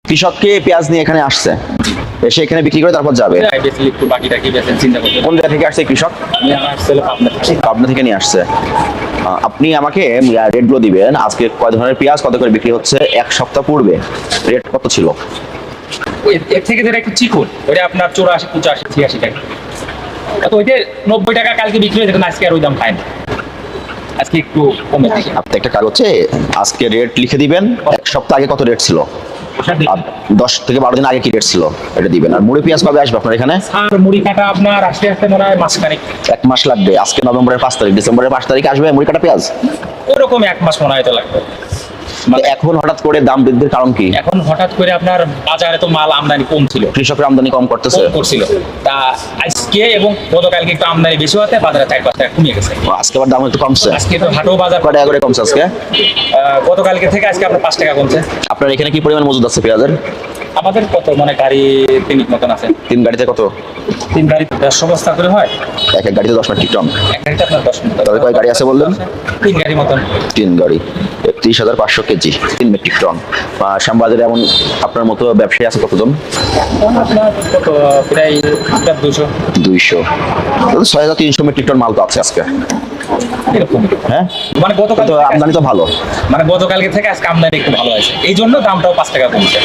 কৃষককে পেঁয়াজ নিয়ে এখানে আসছে, এসে এখানে বিক্রি করে তারপর যাবে। একটু বাকিটা কি বেচেন চিন্তা করতে। কোন জায়গা থেকে আসছে এই কৃষক? আমি আমার ছেলে পাবনা থেকে। পাবনা থেকে নিয়ে আসছে। আপনি আমাকে রেটগুলো দিবেন, আজকে কয় ধরনের পেঁয়াজ কত করে বিক্রি হচ্ছে, এক সপ্তাহ পূর্বে রেট কত ছিল? এর থেকে যেটা একটু চিকুন ওটা আপনার 84, 85, 86 টাকা। তো ওইটা 90 টাকা কালকে বিক্রি হয়েছে, আজকে আর ওই দাম খায় না, আজকে একটু কমে থাকে। আপনি একটা কাগজে আজকে রেট লিখে দিবেন, এক সপ্তাহ আগে কত রেট ছিল, 10 থেকে 12 দিন আগে কি রেট ছিল এটা দিবেন। আর মুড়ি পেঁয়াজ কবে আসবে আপনার এখানে? আর মুড়ি কাটা আপনার আসতে আসতে মনে হয় মাসখানেক। 1 মাস লাগবে। আজকে নভেম্বরের 5 তারিখ, ডিসেম্বরের 5 তারিখে আসবে মুড়ি কাটা পেঁয়াজ। ওরকম 1 মাস মনে হয় তো লাগবে। এখন হঠাৎ করে দাম বৃদ্ধির কারণ কি? এখন হঠাৎ করে আপনার বাজারে তো মাল আমদানি কম ছিল, কৃষকের আমদানি কম করতেছে, কম করছিল। তা আজকে এবং গতকালকে একটু আমদানি বেশি হতে বাজারে 4-5 টাকা কমে গেছে। আজকে আবার দাম একটু কমছে। আজকে তো হাটও বাজার কয় টাকা করে কমছে আজকে? গতকালকে থেকে আজকে আপনার 5 টাকা কমছে। আপনার এখানে কি পরিমাণ মজুদ আছে পেঁয়াজের? আমাদের কত মানে গাড়ি 3 মতন আছে। 3 গাড়িতে কত? 3 গাড়ি 100 বস্তা করে হয়। এক এক গাড়িতে 10 মেট্রিক টন। এক গাড়িতে আপনার 10 মতন। তবে কয় গাড়ি আছে বললেন? 3 গাড়ি মতন। 3 গাড়ি, 31,500 কেজি, 3 মেট্রিক টন। শ্যামবাজারে এমন আপনার মতো ব্যবসায়ী আছে কতজন? আপনার কত প্রায় 200 200। 6,300 মেট্রিক টন মাল তো আছে আজকে। এরকম। হ্যাঁ, মানে গতকাল তো আমদানি তো ভালো। মানে গতকালকে থেকে আজকে আমদানি একটু ভালো আছে, এই জন্য দামটাও 5 টাকা কমছে।